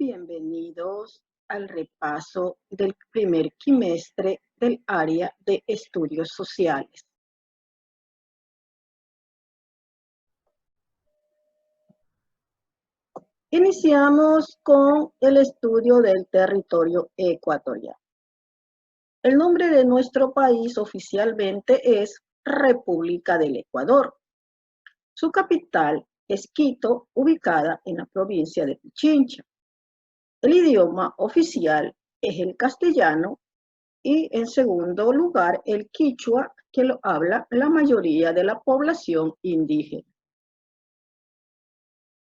Bienvenidos al repaso del primer quimestre del área de estudios sociales. Iniciamos con el estudio del territorio ecuatorial. El nombre de nuestro país oficialmente es República del Ecuador. Su capital es Quito, ubicada en la provincia de Pichincha. El idioma oficial es el castellano y en segundo lugar el quichua, que lo habla la mayoría de la población indígena.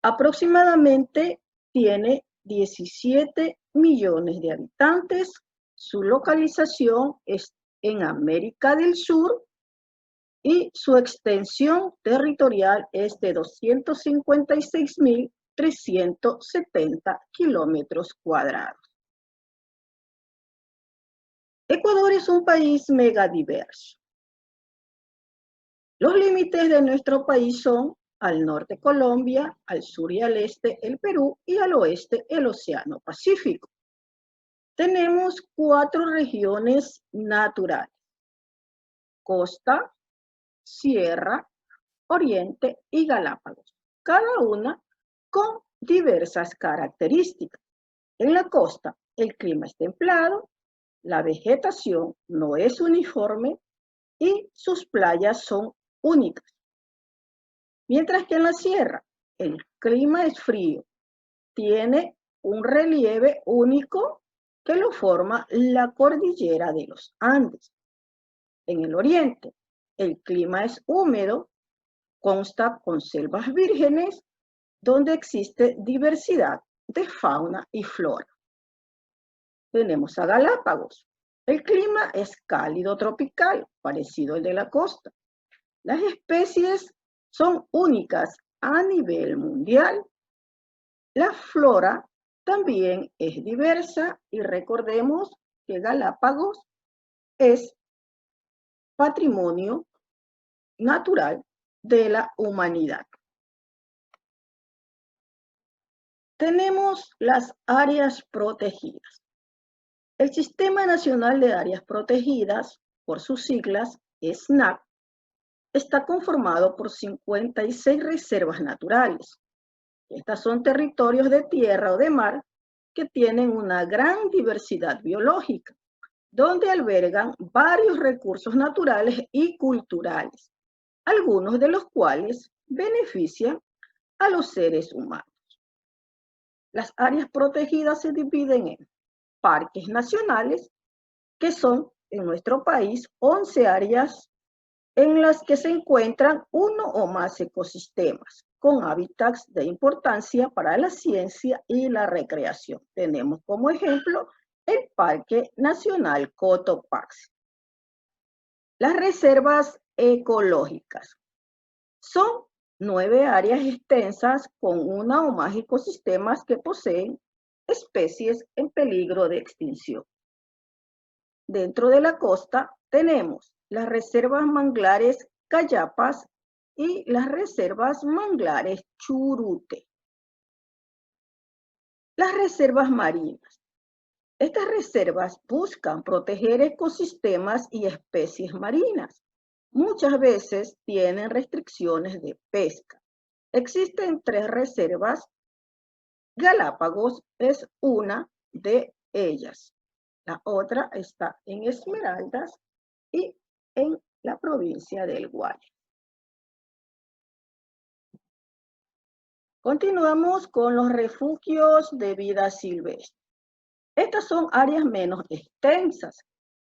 Aproximadamente tiene 17 millones de habitantes. Su localización es en América del Sur y su extensión territorial es de 256.370 kilómetros cuadrados. Ecuador es un país megadiverso. Los límites de nuestro país son al norte Colombia, al sur y al este el Perú y al oeste el Océano Pacífico. Tenemos 4 regiones naturales: costa, sierra, oriente y Galápagos, cada una con diversas características. En la costa el clima es templado, la vegetación no es uniforme y sus playas son únicas. Mientras que en la sierra el clima es frío, tiene un relieve único que lo forma la cordillera de los Andes. En el oriente el clima es húmedo, consta con selvas vírgenes donde existe diversidad de fauna y flora. Tenemos a Galápagos. El clima es cálido tropical, parecido al de la costa. Las especies son únicas a nivel mundial. La flora también es diversa y recordemos que Galápagos es patrimonio natural de la humanidad. Tenemos las áreas protegidas. El Sistema Nacional de Áreas Protegidas, por sus siglas SNAP, está conformado por 56 reservas naturales. Estas son territorios de tierra o de mar que tienen una gran diversidad biológica, donde albergan varios recursos naturales y culturales, algunos de los cuales benefician a los seres humanos. Las áreas protegidas se dividen en parques nacionales, que son en nuestro país 11 áreas en las que se encuentran uno o más ecosistemas con hábitats de importancia para la ciencia y la recreación. Tenemos como ejemplo el Parque Nacional Cotopaxi. Las reservas ecológicas son 9 áreas extensas con una o más ecosistemas que poseen especies en peligro de extinción. Dentro de la costa tenemos las reservas manglares Cayapas y las reservas manglares Churute. Las reservas marinas. Estas reservas buscan proteger ecosistemas y especies marinas. Muchas veces tienen restricciones de pesca. Existen 3 reservas. Galápagos es una de ellas. La otra está en Esmeraldas y en la provincia del Guayas. Continuamos con los refugios de vida silvestre. Estas son áreas menos extensas.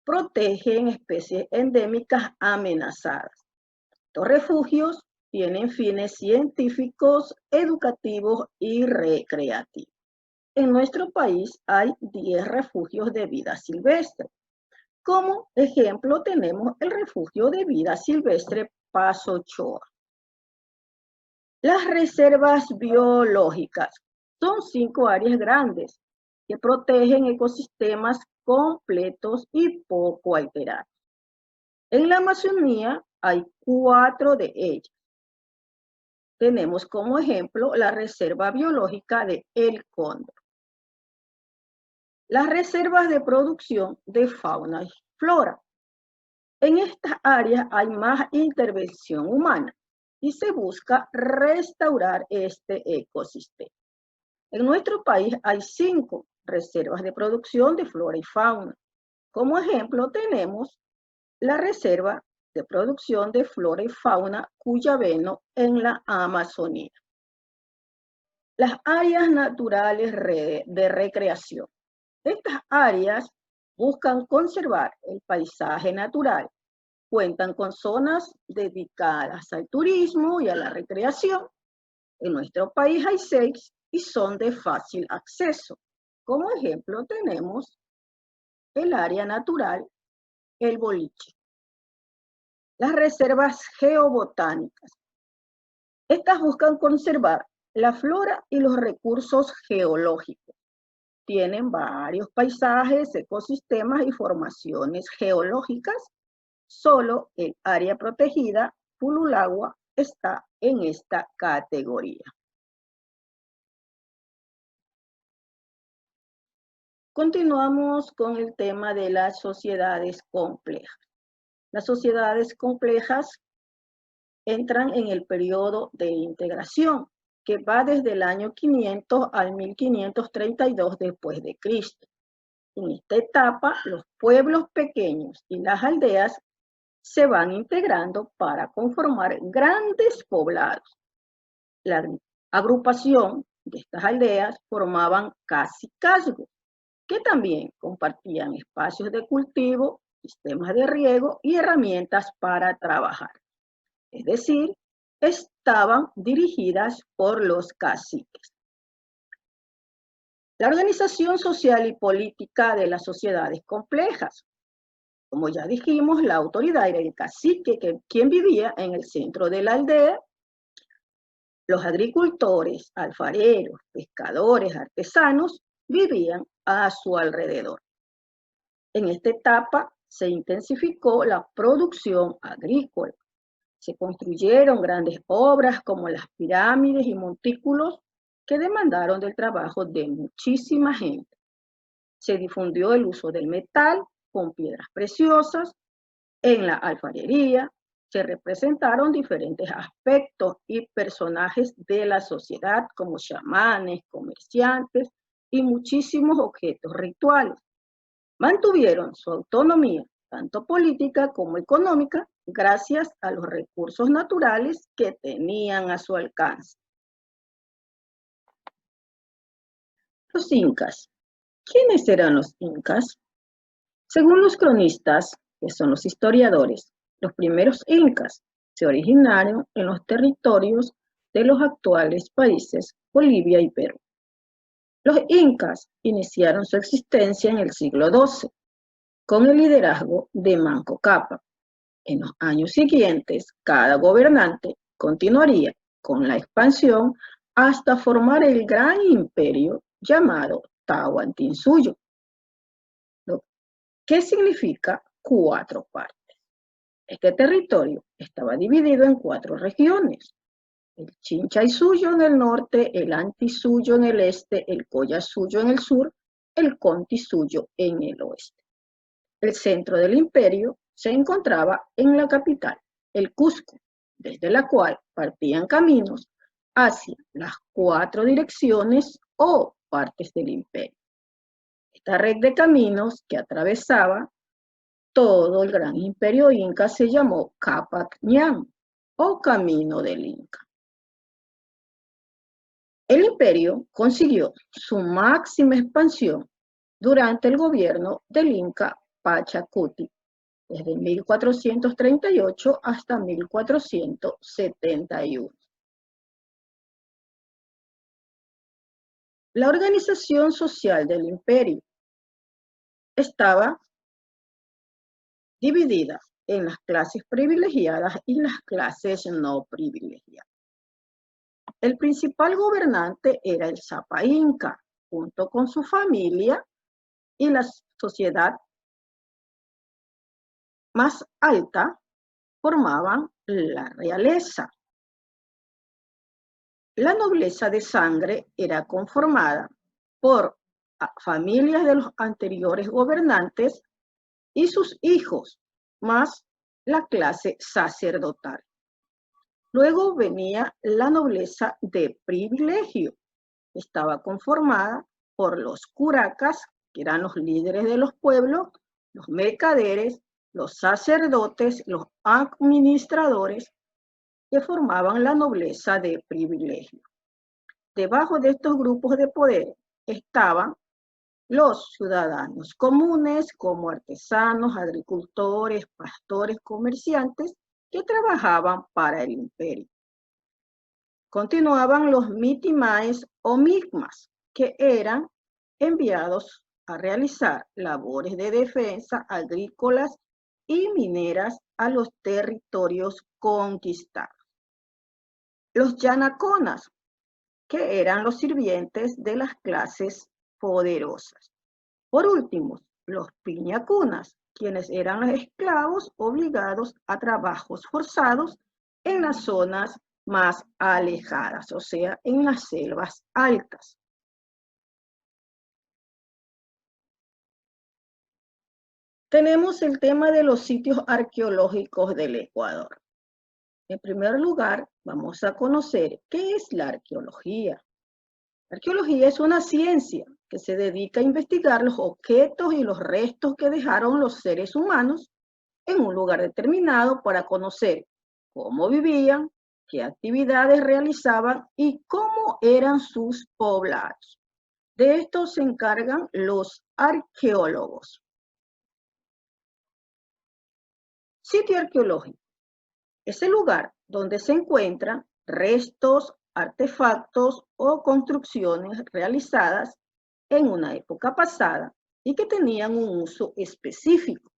Protegen especies endémicas amenazadas. Estos refugios tienen fines científicos, educativos y recreativos. En nuestro país hay 10 refugios de vida silvestre. Como ejemplo tenemos el refugio de vida silvestre Paso Ochoa. Las reservas biológicas son 5 áreas grandes que protegen ecosistemas completos y poco alterados. En la Amazonía hay 4 de ellas. Tenemos como ejemplo la reserva biológica de El Cóndor. las reservas de producción de fauna y flora. En estas áreas hay más intervención humana y se busca restaurar este ecosistema. En nuestro país hay 5 reservas de producción de flora y fauna. Como ejemplo tenemos la Reserva de Producción de Flora y Fauna Cuyabeno en la Amazonía. Las áreas naturales de recreación. Estas áreas buscan conservar el paisaje natural. Cuentan con zonas dedicadas al turismo y a la recreación. En nuestro país hay 6 y son de fácil acceso. Como ejemplo tenemos el área natural El Boliche. Las reservas geobotánicas. Estas buscan conservar la flora y los recursos geológicos. Tienen varios paisajes, ecosistemas y formaciones geológicas. Solo el área protegida Pululagua está en esta categoría. Continuamos con el tema de las sociedades complejas. Las sociedades complejas entran en el periodo de integración, que va desde el año 500 al 1532 después de Cristo. En esta etapa, los pueblos pequeños y las aldeas se van integrando para conformar grandes poblados. La agrupación de estas aldeas formaban cacicazgos, que también compartían espacios de cultivo, sistemas de riego y herramientas para trabajar. Es decir, estaban dirigidas por los caciques. La organización social y política de las sociedades complejas. Como ya dijimos, la autoridad era el cacique, quien vivía en el centro de la aldea. Los agricultores, alfareros, pescadores, artesanos vivían a su alrededor. En esta etapa se intensificó la producción agrícola. Se construyeron grandes obras como las pirámides y montículos que demandaron del trabajo de muchísima gente. Se difundió el uso del metal con piedras preciosas. En la alfarería se representaron diferentes aspectos y personajes de la sociedad como chamanes, comerciantes y muchísimos objetos rituales. Mantuvieron su autonomía, tanto política como económica, gracias a los recursos naturales que tenían a su alcance. Los incas. ¿Quiénes eran los incas? Según los cronistas, que son los historiadores, los primeros incas se originaron en los territorios de los actuales países Bolivia y Perú. Los incas iniciaron su existencia en el siglo XII, con el liderazgo de Manco Cápac. En los años siguientes, cada gobernante continuaría con la expansión hasta formar el gran imperio llamado Tahuantinsuyo. ¿Qué significa 4 partes? Este territorio estaba dividido en 4 regiones. El Chinchay-Suyo en el norte, el Anti-Suyo en el este, el Collasuyo en el sur, el Conti-Suyo en el oeste. El centro del imperio se encontraba en la capital, el Cusco, desde la cual partían caminos hacia las 4 direcciones o partes del imperio. Esta red de caminos que atravesaba todo el gran imperio inca se llamó Capac Ñan o Camino del Inca. El imperio consiguió su máxima expansión durante el gobierno del Inca Pachacuti, desde 1438 hasta 1471. La organización social del imperio estaba dividida en las clases privilegiadas y las clases no privilegiadas. El principal gobernante era el Zapa Inca, junto con su familia, y la sociedad más alta formaban la realeza. La nobleza de sangre era conformada por familias de los anteriores gobernantes y sus hijos, más la clase sacerdotal. Luego venía la nobleza de privilegio. Estaba conformada por los curacas, que eran los líderes de los pueblos, los mercaderes, los sacerdotes, los administradores, que formaban la nobleza de privilegio. Debajo de estos grupos de poder estaban los ciudadanos comunes, como artesanos, agricultores, pastores, comerciantes, que trabajaban para el imperio. Continuaban los mitimaes o migmas, que eran enviados a realizar labores de defensa agrícolas y mineras a los territorios conquistados. Los yanaconas, que eran los sirvientes de las clases poderosas. Por último, los piñacunas, quienes eran los esclavos obligados a trabajos forzados en las zonas más alejadas, o sea, en las selvas altas. Tenemos el tema de los sitios arqueológicos del Ecuador. En primer lugar, vamos a conocer qué es la arqueología. La arqueología es una ciencia que se dedica a investigar los objetos y los restos que dejaron los seres humanos en un lugar determinado para conocer cómo vivían, qué actividades realizaban y cómo eran sus poblados. De esto se encargan los arqueólogos. Sitio arqueológico es el lugar donde se encuentran restos, artefactos o construcciones realizadas en una época pasada y que tenían un uso específico.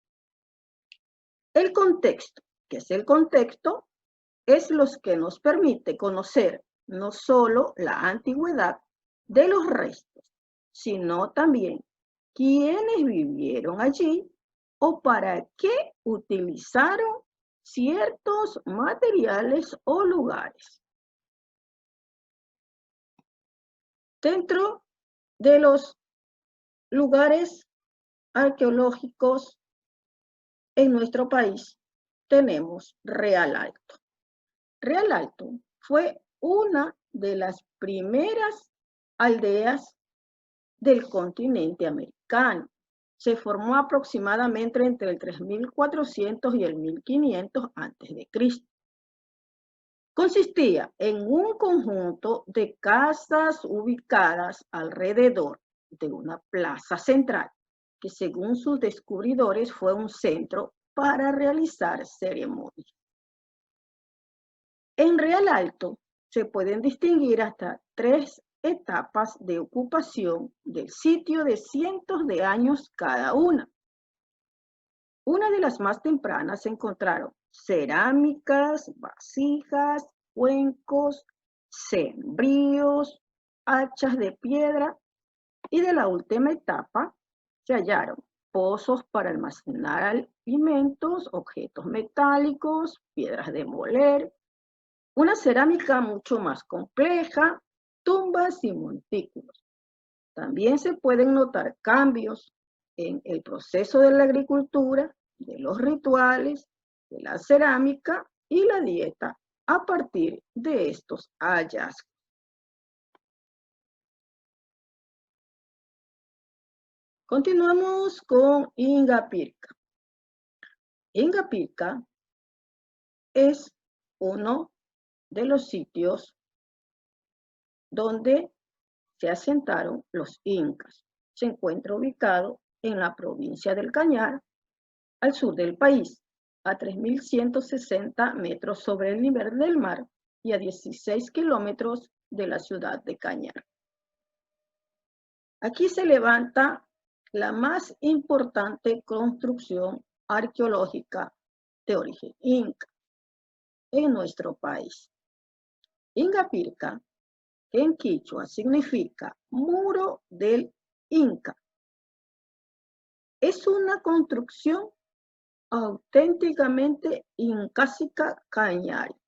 El contexto, ¿qué es el contexto? Es lo que nos permite conocer no solo la antigüedad de los restos, sino también quiénes vivieron allí o para qué utilizaron ciertos materiales o lugares. Dentro de los lugares arqueológicos en nuestro país tenemos Real Alto. Real Alto fue una de las primeras aldeas del continente americano. Se formó aproximadamente entre el 3400 y el 1500 a.C. Consistía en un conjunto de casas ubicadas alrededor de una plaza central, que según sus descubridores fue un centro para realizar ceremonias. En Real Alto se pueden distinguir hasta 3 etapas de ocupación del sitio de cientos de años cada una. Una de las más tempranas se encontraron cerámicas, vasijas, cuencos, cembríos, hachas de piedra, y de la última etapa se hallaron pozos para almacenar alimentos, objetos metálicos, piedras de moler, una cerámica mucho más compleja, tumbas y montículos. También se pueden notar cambios en el proceso de la agricultura, de los rituales, de la cerámica y la dieta a partir de estos hallazgos. Continuamos con Ingapirca. Ingapirca es uno de los sitios donde se asentaron los incas. Se encuentra ubicado en la provincia del Cañar, al sur del país, a 3.160 metros sobre el nivel del mar y a 16 kilómetros de la ciudad de Cañar. Aquí se levanta la más importante construcción arqueológica de origen inca en nuestro país. Ingapirca, que en quichua significa muro del Inca, es una construcción auténticamente incásica cañaria,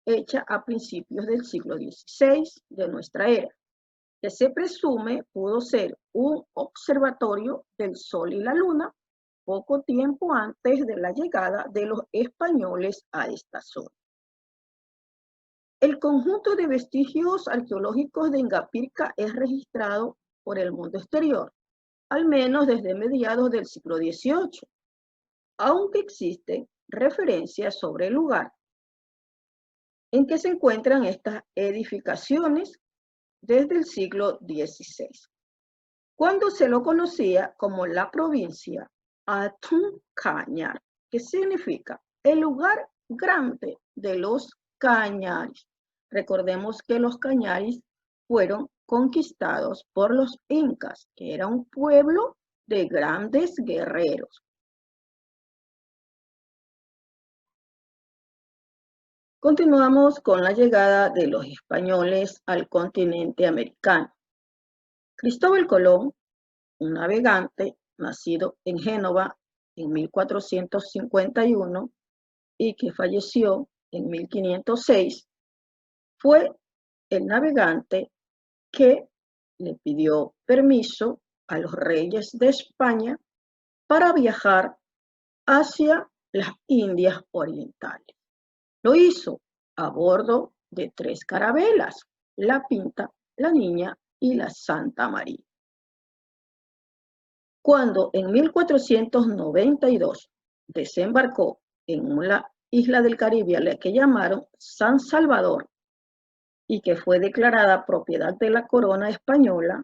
hecha a principios del siglo XVI de nuestra era, que se presume pudo ser un observatorio del Sol y la Luna poco tiempo antes de la llegada de los españoles a esta zona. El conjunto de vestigios arqueológicos de Ingapirca es registrado por el mundo exterior, al menos desde mediados del siglo XVIII, aunque existen referencias sobre el lugar en que se encuentran estas edificaciones desde el siglo XVI, cuando se lo conocía como la provincia Atun Cañar, que significa el lugar grande de los Cañaris. Recordemos que los Cañaris fueron conquistados por los incas, que era un pueblo de grandes guerreros. Continuamos con la llegada de los españoles al continente americano. Cristóbal Colón, un navegante nacido en Génova en 1451 y que falleció en 1506, fue el navegante que le pidió permiso a los reyes de España para viajar hacia las Indias Orientales. Lo hizo a bordo de 3 carabelas, la Pinta, la Niña y la Santa María. Cuando en 1492 desembarcó en una isla del Caribe a la que llamaron San Salvador y que fue declarada propiedad de la corona española,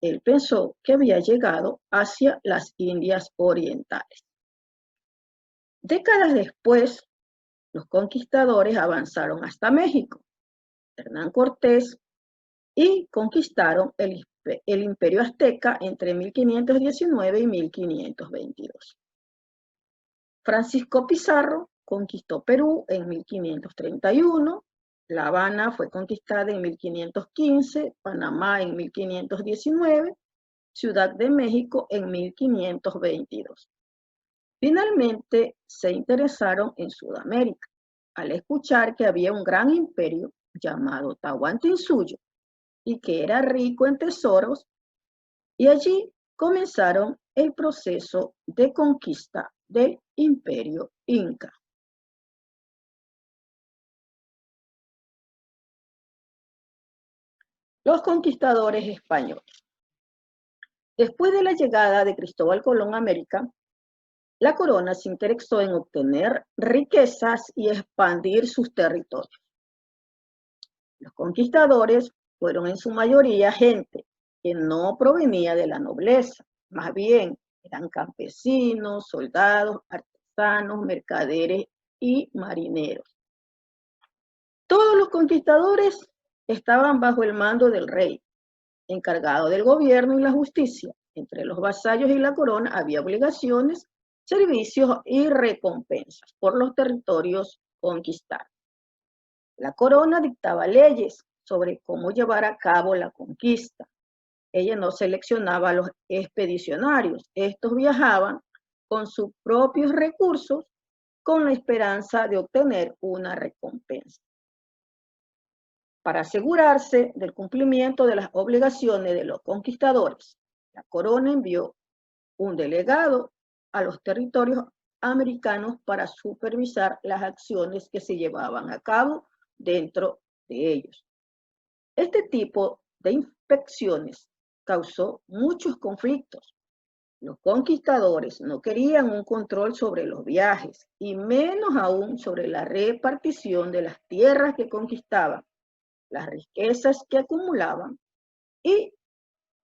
él pensó que había llegado hacia las Indias Orientales. Décadas después, los conquistadores avanzaron hasta México, Hernán Cortés, y conquistaron el Imperio Azteca entre 1519 y 1522. Francisco Pizarro conquistó Perú en 1531, La Habana fue conquistada en 1515, Panamá en 1519, Ciudad de México en 1522. Finalmente se interesaron en Sudamérica, al escuchar que había un gran imperio llamado Tahuantinsuyo y que era rico en tesoros, y allí comenzaron el proceso de conquista del imperio inca. Los conquistadores españoles. Después de la llegada de Cristóbal Colón a América, la corona se interesó en obtener riquezas y expandir sus territorios. Los conquistadores fueron en su mayoría gente que no provenía de la nobleza, más bien eran campesinos, soldados, artesanos, mercaderes y marineros. Todos los conquistadores estaban bajo el mando del rey, encargado del gobierno y la justicia. Entre los vasallos y la corona había obligaciones, servicios y recompensas por los territorios conquistados. La corona dictaba leyes sobre cómo llevar a cabo la conquista. Ella no seleccionaba a los expedicionarios. Estos viajaban con sus propios recursos con la esperanza de obtener una recompensa. Para asegurarse del cumplimiento de las obligaciones de los conquistadores, la corona envió un delegado a los territorios americanos para supervisar las acciones que se llevaban a cabo dentro de ellos. Este tipo de inspecciones causó muchos conflictos. Los conquistadores no querían un control sobre los viajes y menos aún sobre la repartición de las tierras que conquistaban, las riquezas que acumulaban y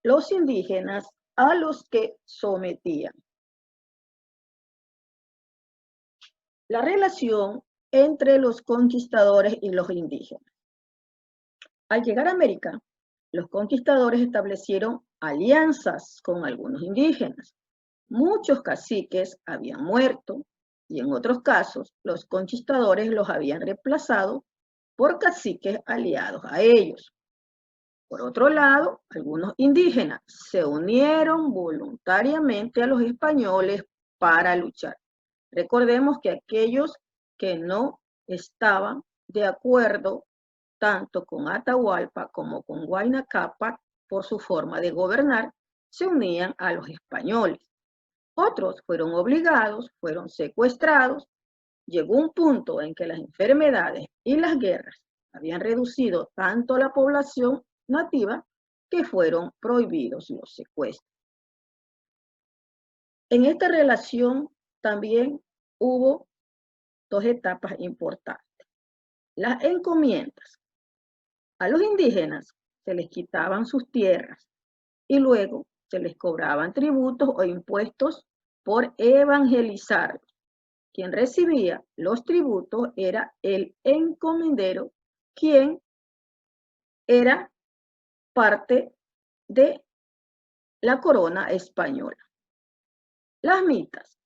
los indígenas a los que sometían. La relación entre los conquistadores y los indígenas. Al llegar a América, los conquistadores establecieron alianzas con algunos indígenas. Muchos caciques habían muerto y en otros casos los conquistadores los habían reemplazado por caciques aliados a ellos. Por otro lado, algunos indígenas se unieron voluntariamente a los españoles para luchar. Recordemos que aquellos que no estaban de acuerdo tanto con Atahualpa como con Huayna Cápac por su forma de gobernar, se unían a los españoles. Otros fueron obligados, fueron secuestrados. Llegó un punto en que las enfermedades y las guerras habían reducido tanto la población nativa que fueron prohibidos los secuestros. En esta relación también hubo dos etapas importantes. Las encomiendas. A los indígenas se les quitaban sus tierras y luego se les cobraban tributos o impuestos por evangelizarlos. Quien recibía los tributos era el encomendero, quien era parte de la corona española. Las mitas.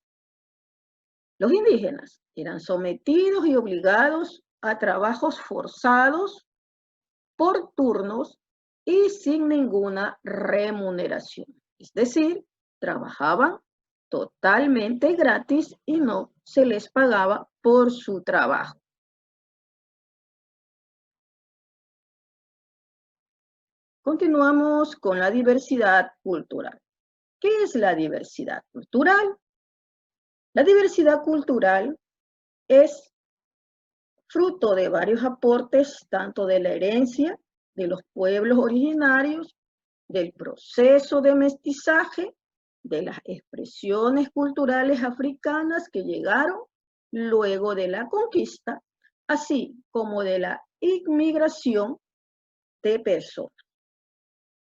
Los indígenas eran sometidos y obligados a trabajos forzados por turnos y sin ninguna remuneración. Es decir, trabajaban totalmente gratis y no se les pagaba por su trabajo. Continuamos con la diversidad cultural. ¿Qué es la diversidad cultural? La diversidad cultural es fruto de varios aportes, tanto de la herencia de los pueblos originarios, del proceso de mestizaje, de las expresiones culturales africanas que llegaron luego de la conquista, así como de la inmigración de personas.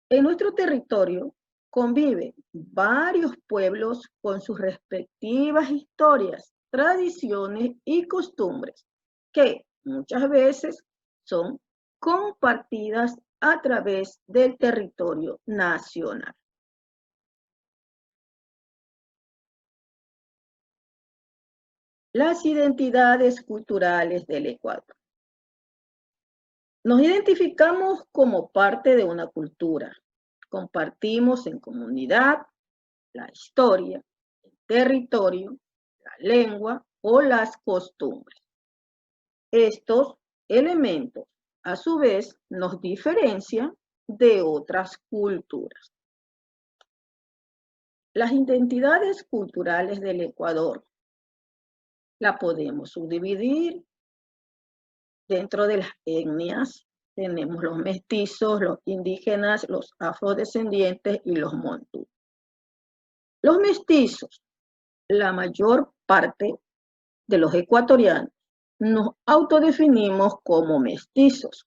En nuestro territorio conviven varios pueblos con sus respectivas historias, tradiciones y costumbres que muchas veces son compartidas a través del territorio nacional. Las identidades culturales del Ecuador. Nos identificamos como parte de una cultura. Compartimos en comunidad la historia, el territorio, la lengua o las costumbres. Estos elementos, a su vez, nos diferencian de otras culturas. Las identidades culturales del Ecuador la podemos subdividir dentro de las etnias. Tenemos los mestizos, los indígenas, los afrodescendientes y los montús. Los mestizos, la mayor parte de los ecuatorianos, nos autodefinimos como mestizos.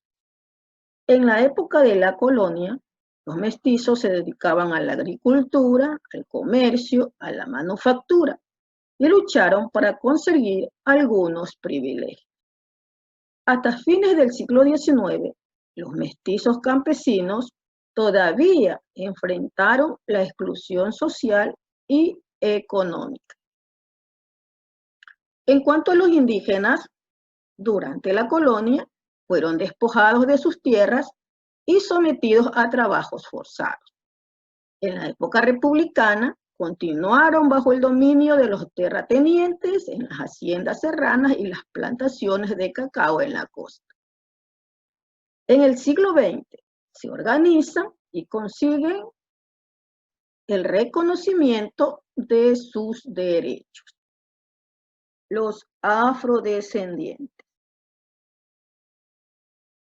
En la época de la colonia, los mestizos se dedicaban a la agricultura, al comercio, a la manufactura y lucharon para conseguir algunos privilegios. Hasta fines del siglo XIX, los mestizos campesinos todavía enfrentaron la exclusión social y económica. En cuanto a los indígenas, durante la colonia fueron despojados de sus tierras y sometidos a trabajos forzados. En la época republicana, continuaron bajo el dominio de los terratenientes en las haciendas serranas y las plantaciones de cacao en la costa. En el siglo XX se organizan y consiguen el reconocimiento de sus derechos. Los afrodescendientes.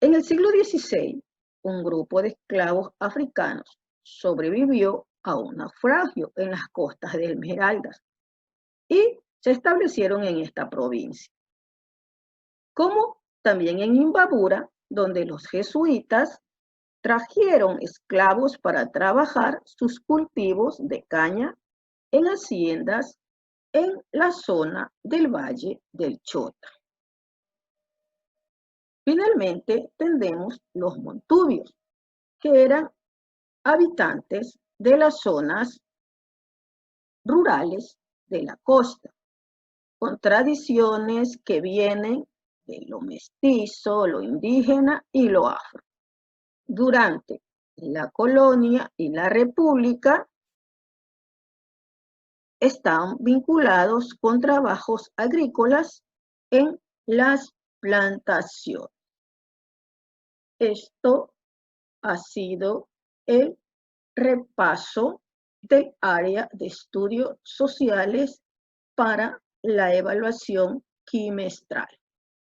En el siglo XVI, un grupo de esclavos africanos sobrevivió a un naufragio en las costas de Esmeraldas y se establecieron en esta provincia, como también en Imbabura, donde los jesuitas trajeron esclavos para trabajar sus cultivos de caña en haciendas en la zona del Valle del Chota. Finalmente, tenemos los montubios, que eran habitantes de las zonas rurales de la costa, con tradiciones que vienen de lo mestizo, lo indígena y lo afro. Durante la colonia y la república están vinculados con trabajos agrícolas en las plantaciones. Esto ha sido el repaso del área de estudios sociales para la evaluación quimestral.